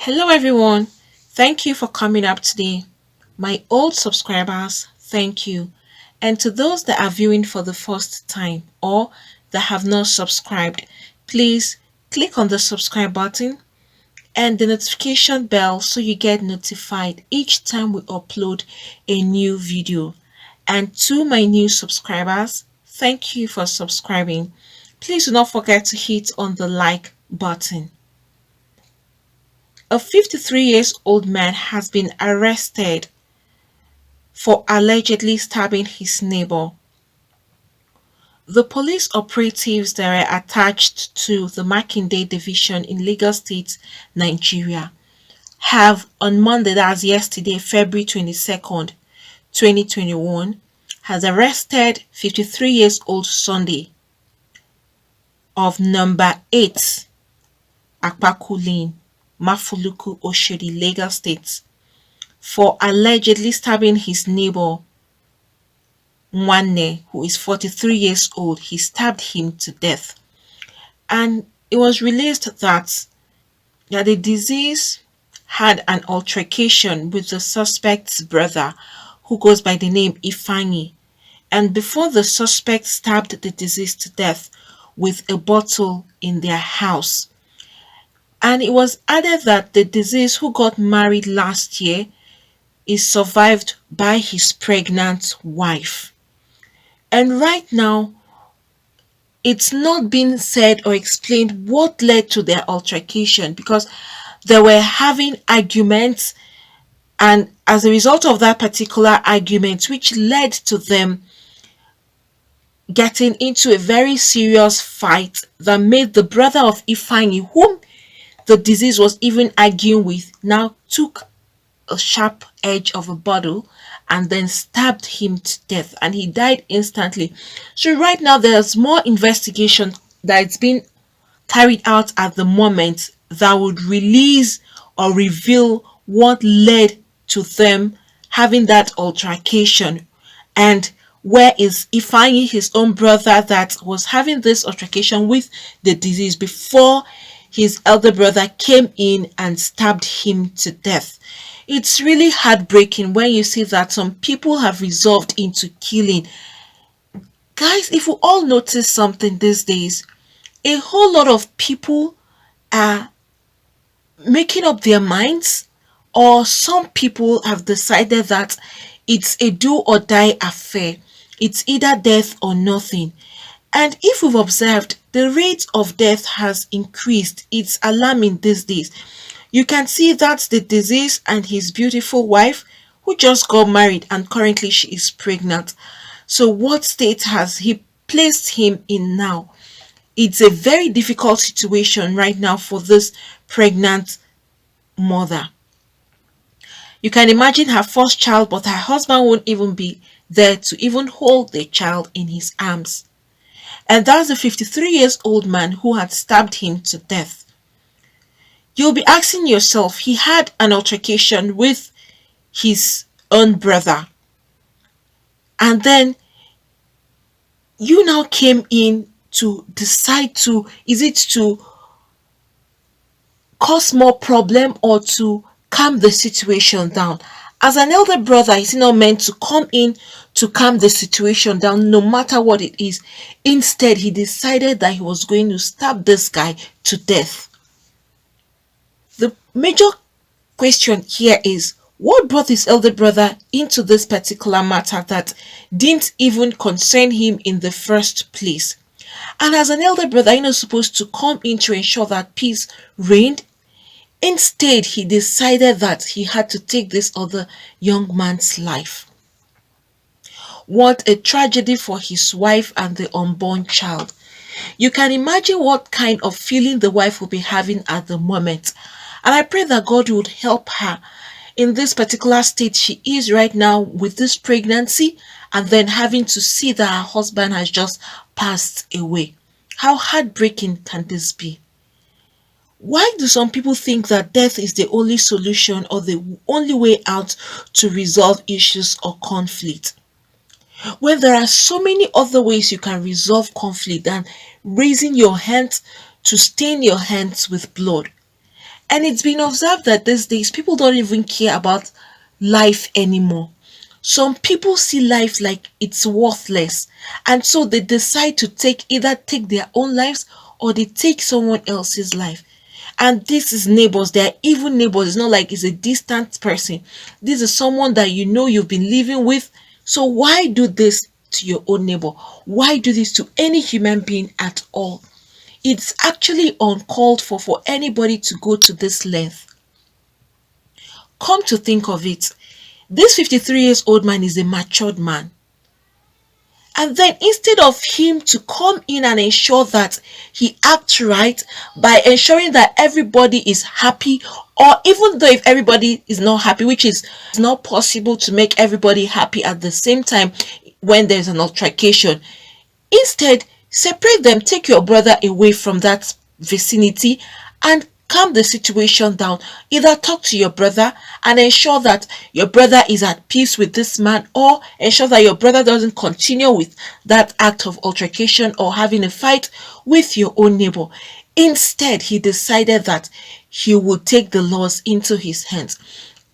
Hello, everyone. Thank you for coming up today. My old subscribers, thank you. And to those that are viewing for the first time or that have not subscribed, please click on the subscribe button and the notification bell so you get notified each time we upload a new video. And to my new subscribers, thank you for subscribing. Please do not forget to hit on the like button. A 53 years old man has been arrested for allegedly stabbing his neighbor. The police operatives that were attached to the Makinde division in Lagos State, Nigeria, have on Monday, that's yesterday, February 22nd, 2021, has arrested 53 years old Sunday of number 8 Akpaku Lane, Mafuluku, Oshodi, Lagos State, for allegedly stabbing his neighbor Nwanne, who is 43 years old. He stabbed him to death. And it was released that the deceased had an altercation with the suspect's brother, who goes by the name Ifani. And before the suspect stabbed the deceased to death with a bottle in their house. And it was added that the deceased, who got married last year, is survived by his pregnant wife. And right now, it's not been said or explained what led to their altercation, because they were having arguments, and as a result of that particular argument, which led to them getting into a very serious fight that made the brother of Ifeanyi, whom the deceased was even arguing with, now took a sharp edge of a bottle and then stabbed him to death, and he died instantly. So right now there's more investigation that's been carried out at the moment that would release or reveal what led to them having that altercation, and where is Ifeanyi, his own brother, that was having this altercation with the deceased before his elder brother came in and stabbed him to death. It's really heartbreaking when you see that some people have resolved into killing. Guys, if we all notice something these days, a whole lot of people are making up their minds, or some people have decided that it's a do or die affair. It's either death or nothing. And if we've observed, the rate of death has increased. It's alarming these days. You can see that the deceased and his beautiful wife, who just got married and currently she is pregnant. So what state has he placed him in now? It's a very difficult situation right now for this pregnant mother. You can imagine her first child, but her husband won't even be there to even hold the child in his arms. And that's the 53 years old man who had stabbed him to death. You'll be asking yourself, he had an altercation with his own brother, and then you now came in to decide to, is it to cause more problem or to calm the situation down? As an elder brother, is he not meant to come in to calm the situation down no matter what it is? Instead, he decided that he was going to stab this guy to death. The major question here is, what brought his elder brother into this particular matter that didn't even concern him in the first place? And as an elder brother, you're not supposed to come in to ensure that peace reigned. Instead, he decided that he had to take this other young man's life. What a tragedy for his wife and the unborn child. You can imagine what kind of feeling the wife will be having at the moment. And I pray that God would help her in this particular state she is right now with this pregnancy, and then having to see that her husband has just passed away. How heartbreaking can this be? Why do some people think that death is the only solution or the only way out to resolve issues or conflict, when there are so many other ways you can resolve conflict than raising your hands to stain your hands with blood? And it's been observed that these days people don't even care about life anymore. Some people see life like it's worthless, and so they decide to either take their own lives or they take someone else's life. And this is neighbors. They are even neighbors. It's not like it's a distant person. This is someone that you know you've been living with. So why do this to your own neighbor? Why do this to any human being at all? It's actually uncalled for anybody to go to this length. Come to think of it, this 53 years old man is a matured man. And then instead of him to come in and ensure that he acts right by ensuring that everybody is happy, or even though if everybody is not happy, which is not possible to make everybody happy at the same time when there's an altercation, instead separate them, take your brother away from that vicinity and calm the situation down. Either talk to your brother and ensure that your brother is at peace with this man, or ensure that your brother doesn't continue with that act of altercation or having a fight with your own neighbor. Instead, he decided that he would take the laws into his hands.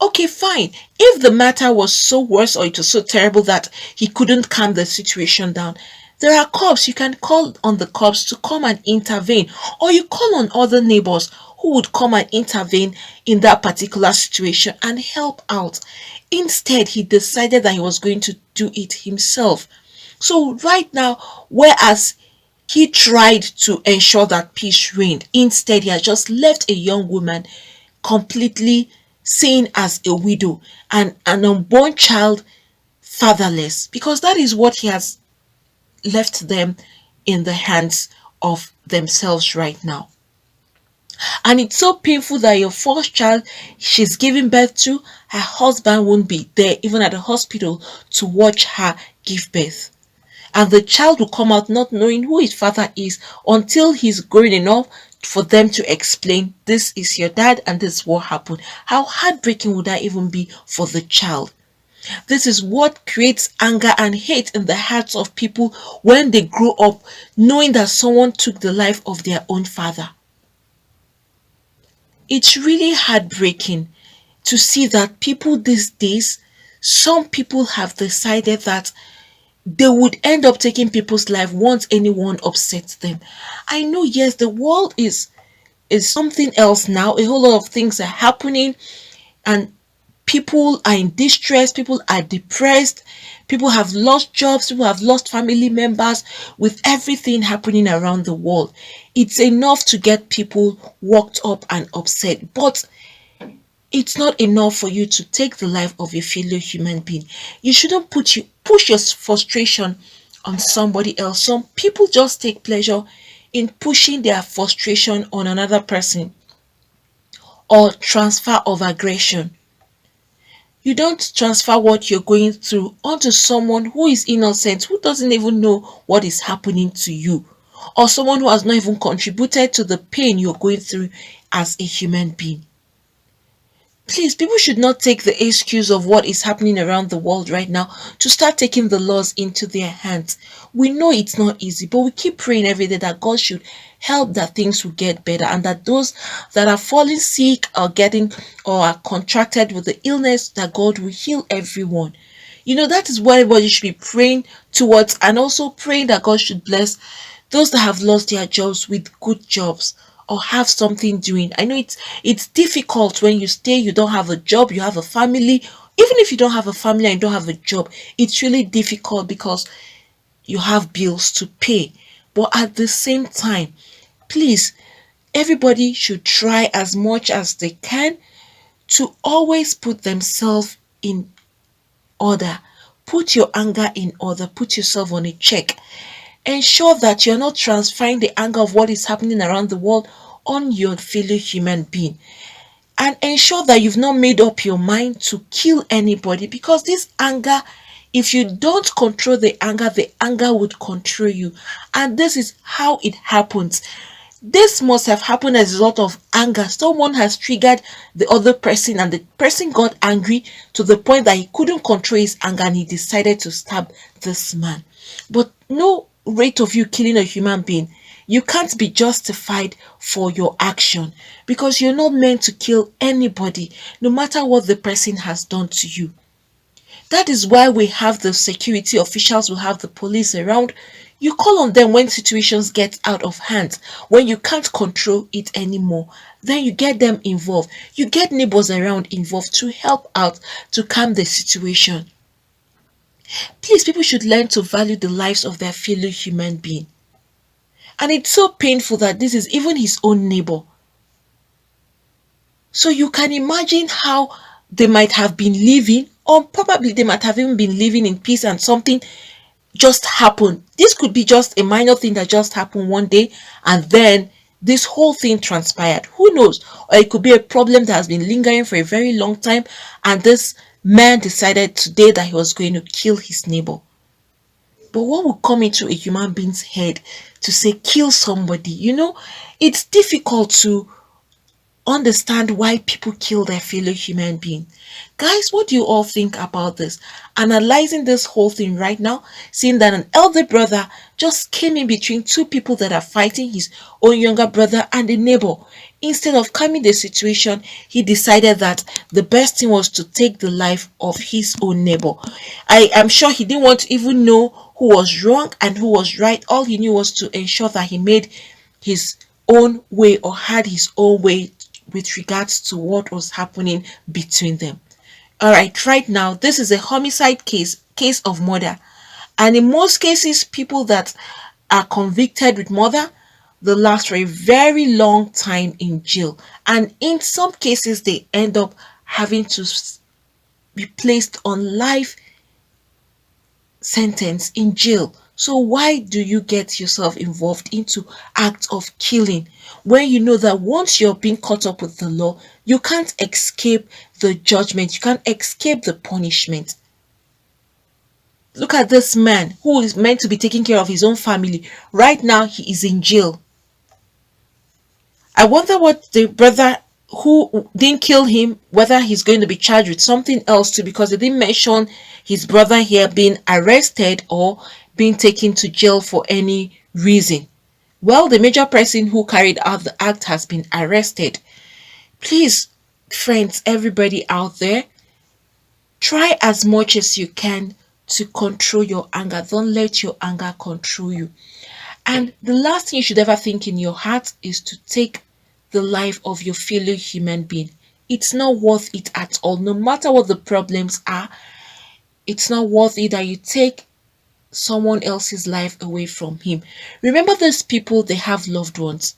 Okay, fine. If the matter was so worse or it was so terrible that he couldn't calm the situation down, there are cops. You can call on the cops to come and intervene, or you call on other neighbors who would come and intervene in that particular situation and help out. Instead, he decided that he was going to do it himself. So right now, whereas he tried to ensure that peace reigned, instead he has just left a young woman completely seen as a widow and an unborn child fatherless, because that is what he has left them in the hands of themselves right now. And it's so painful that your first child she's giving birth to, her husband won't be there even at the hospital to watch her give birth. And the child will come out not knowing who his father is until he's grown enough for them to explain, this is your dad and this is what happened. How heartbreaking would that even be for the child? This is what creates anger and hate in the hearts of people when they grow up knowing that someone took the life of their own father. It's really heartbreaking to see that people these days, some people have decided that they would end up taking people's life once anyone upsets them. I know, yes, the world is something else now. A whole lot of things are happening, and people are in distress, people are depressed, people have lost jobs, people have lost family members. With everything happening around the world, it's enough to get people worked up and upset, but it's not enough for you to take the life of a fellow human being. You shouldn't push your frustration on somebody else. Some people just take pleasure in pushing their frustration on another person, or transfer of aggression. You don't transfer what you're going through onto someone who is innocent, who doesn't even know what is happening to you, or someone who has not even contributed to the pain you're going through as a human being. Please, people should not take the excuse of what is happening around the world right now to start taking the laws into their hands. We know it's not easy, but we keep praying every day that God should help, that things will get better, and that those that are falling sick or are contracted with the illness, that God will heal everyone. That is what everybody should be praying towards, and also praying that God should bless those that have lost their jobs with good jobs, or have something doing. I know it's difficult when you don't have a job, you have a family. Even if you don't have a family and you don't have a job, it's really difficult because you have bills to pay. But at the same time, please, everybody should try as much as they can to always put themselves in order. Put your anger in order. Put yourself on a check. Ensure that you're not transferring the anger of what is happening around the world on your fellow human being. And ensure that you've not made up your mind to kill anybody, because this anger, if you don't control the anger would control you. And this is how it happens. This must have happened as a result of anger. Someone has triggered the other person, and the person got angry to the point that he couldn't control his anger and he decided to stab this man. But no rate of you killing a human being, You can't be justified for your action because you're not meant to kill anybody, no matter what the person has done to you. That is why we have the security officials, we have the police around. You call on them when situations get out of hand, when you can't control it anymore. Then you get them involved. You get neighbors around involved to help out, to calm the situation. Please, people should learn to value the lives of their fellow human being. And it's so painful that this is even his own neighbor. So you can imagine how they might have been living, or probably they might have even been living in peace, and something just happened. This could be just a minor thing that just happened one day, and then this whole thing transpired. Who knows? Or it could be a problem that has been lingering for a very long time, and this man decided today that he was going to kill his neighbor. But what will come into a human being's head to say kill somebody? It's difficult to understand why people kill their fellow human being. Guys, what do you all think about this? Analyzing this whole thing right now, seeing that an elder brother just came in between two people that are fighting, his own younger brother and a neighbor. Instead of calming the situation, he decided that the best thing was to take the life of his own neighbor. I am sure he didn't want to even know who was wrong and who was right. All he knew was to ensure that he made his own way, or had his own way, with regards to what was happening between them. All right now, this is a homicide case of murder. And in most cases, people that are convicted with murder, they last for a very long time in jail. And in some cases, they end up having to be placed on life sentence in jail. So why do you get yourself involved into acts of killing when you know that once you're being caught up with the law, you can't escape the judgment, you can't escape the punishment? Look at this man who is meant to be taking care of his own family. Right now, he is in jail. I wonder what the brother who didn't kill him, whether he's going to be charged with something else too, because they didn't mention his brother here being arrested or being taken to jail for any reason. Well, the major person who carried out the act has been arrested. Please, friends, everybody out there, try as much as you can to control your anger. Don't let your anger control you. And the last thing you should ever think in your heart is to take the life of your fellow human being. It's not worth it at all. No matter what the problems are, it's not worth it that you take someone else's life away from him. Remember, those people, they have loved ones.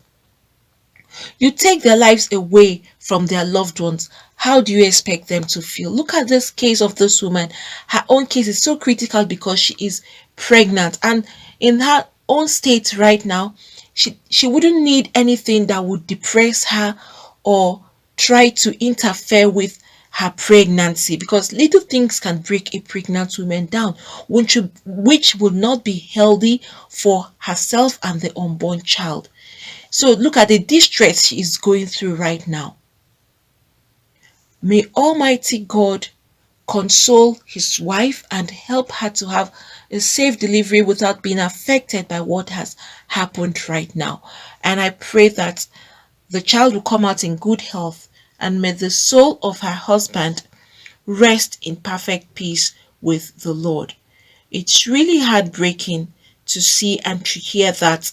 You take their lives away from their loved ones. How do you expect them to feel? Look at this case of this woman. Her own case is so critical because she is pregnant, and in her own state right now, she wouldn't need anything that would depress her or try to interfere with her pregnancy, because little things can break a pregnant woman down, which will not be healthy for herself and the unborn child. So look at the distress she is going through right now. May Almighty God console his wife and help her to have a safe delivery without being affected by what has happened right now. And I pray that the child will come out in good health, and may the soul of her husband rest in perfect peace with the Lord. It's really heartbreaking to see and to hear that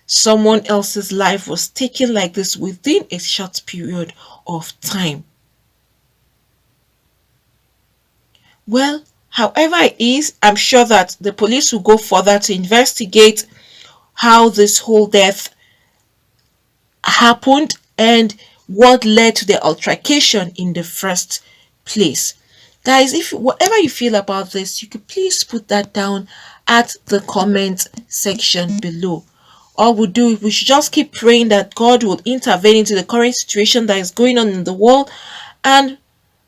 someone else's life was taken like this within a short period of time. Well, however it is, I'm sure that the police will go further to investigate how this whole death happened and what led to the altercation in the first place. Guys, if whatever you feel about this, you could please put that down at the comment section below. All we do, we should just keep praying that God will intervene into the current situation that is going on in the world, and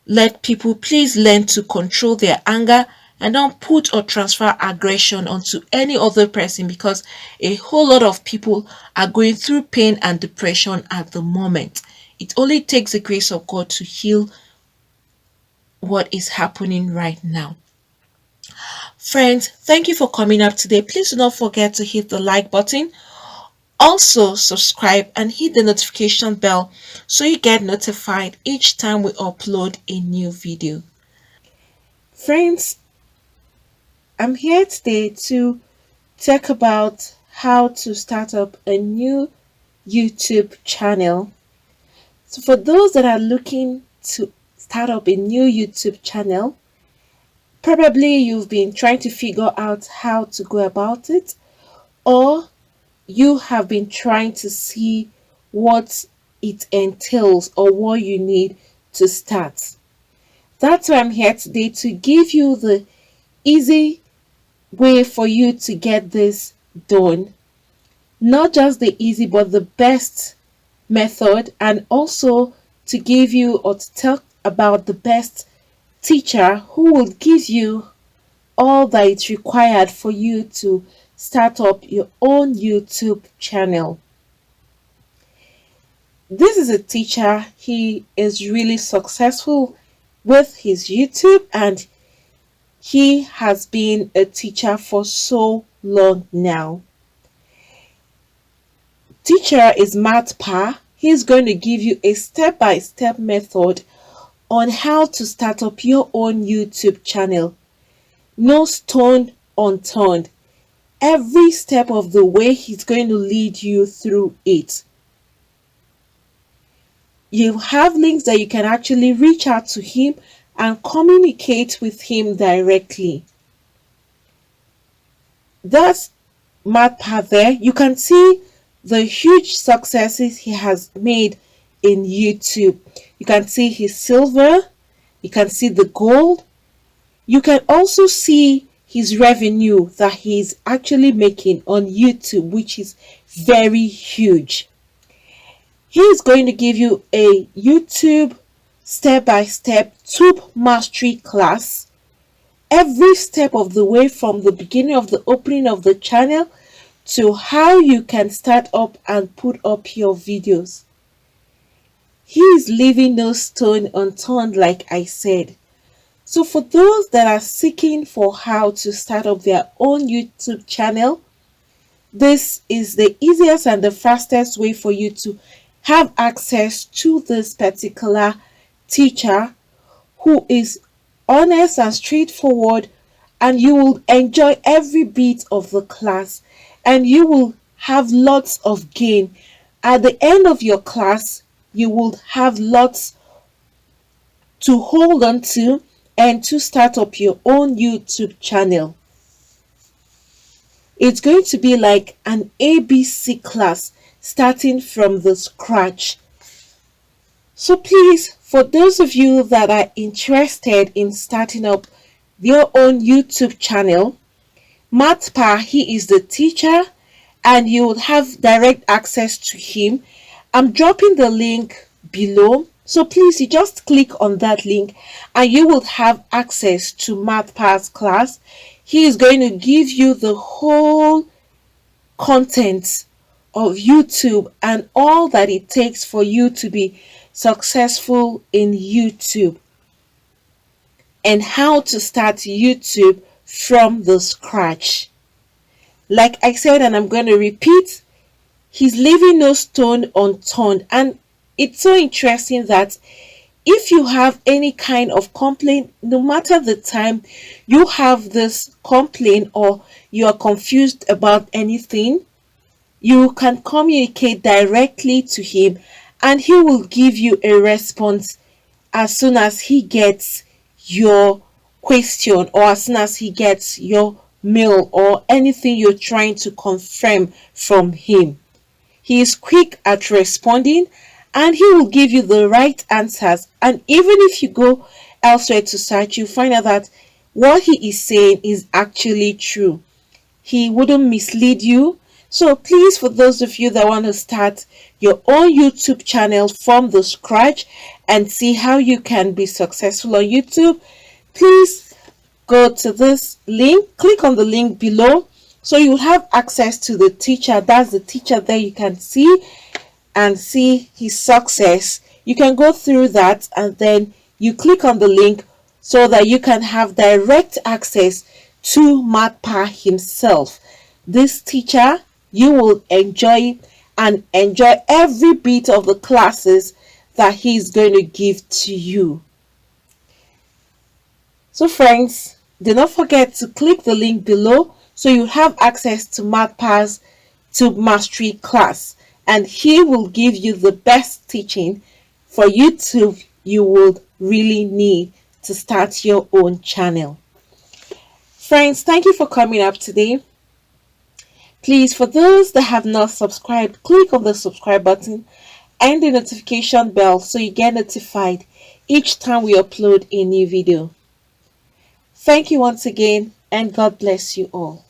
let people please learn to control their anger and don't put or transfer aggression onto any other person, because a whole lot of people are going through pain and depression at the moment. It only takes the grace of God to heal what is happening right now. Friends, thank you for coming up today. Please do not forget to hit the like button Also, subscribe and hit the notification bell so you get notified each time we upload a new video. Friends, I'm here today to talk about how to start up a new YouTube channel. So, for those that are looking to start up a new YouTube channel, probably you've been trying to figure out how to go about it, or you have been trying to see what it entails or what you need to start. That's why I'm here today, to give you the easy way for you to get this done. Not just the easy, but the best method, and also to give you or to talk about the best teacher who will give you all that is required for you to start up your own YouTube channel. This is a teacher. He is really successful with his YouTube, and he has been a teacher for so long now. Teacher is Neigbhour. He's going to give you a step-by-step method on how to start up your own YouTube channel. No stone unturned. Every step of the way, he's going to lead you through it. You have links that you can actually reach out to him and communicate with him directly. That's Neigbhour there. You can see the huge successes he has made in YouTube. You can see his silver, you can see the gold, you can also see his revenue that he's actually making on YouTube, which is very huge. He is going to give you a YouTube step-by-step tube mastery class every step of the way, from the beginning of the opening of the channel to how you can start up and put up your videos. He is leaving no stone unturned, like I said. So for those that are seeking for how to start up their own YouTube channel, this is the easiest and the fastest way for you to have access to this particular teacher who is honest and straightforward, and you will enjoy every bit of the class, and you will have lots of gain. At the end of your class, you will have lots to hold on to and to start up your own YouTube channel. It's going to be like an ABC class, starting from the scratch. So please, for those of you that are interested in starting up your own YouTube channel, Neigbhour, he is the teacher, and you will have direct access to him. I'm dropping the link below, so please, you just click on that link and you will have access to Neigbhour's class. He is going to give you the whole content of YouTube and all that it takes for you to be successful in YouTube, and how to start YouTube from the scratch. Like I said, and I'm going to repeat, he's leaving no stone unturned. And it's so interesting that if you have any kind of complaint, no matter the time you have this complaint or you are confused about anything, you can communicate directly to him and he will give you a response as soon as he gets your question, or as soon as he gets your mail or anything you're trying to confirm from him. He is quick at responding and he will give you the right answers. And even if you go elsewhere to search, you find out that what he is saying is actually true. He wouldn't mislead you. So please, for those of you that want to start your own YouTube channel from the scratch and see how you can be successful on YouTube, please go to this link, click on the link below, so you have access to the teacher. That's the teacher there, you can see and see his success. You can go through that and then you click on the link so that you can have direct access to Neigbhour himself. This teacher, you will enjoy and enjoy every bit of the classes that he's going to give to you. So friends, do not forget to click the link below so you have access to MathPass to Mastery class, and he will give you the best teaching for YouTube you would really need to start your own channel. Friends, thank you for coming up today. Please, for those that have not subscribed, click on the subscribe button and the notification bell so you get notified each time we upload a new video. Thank you once again, and God bless you all.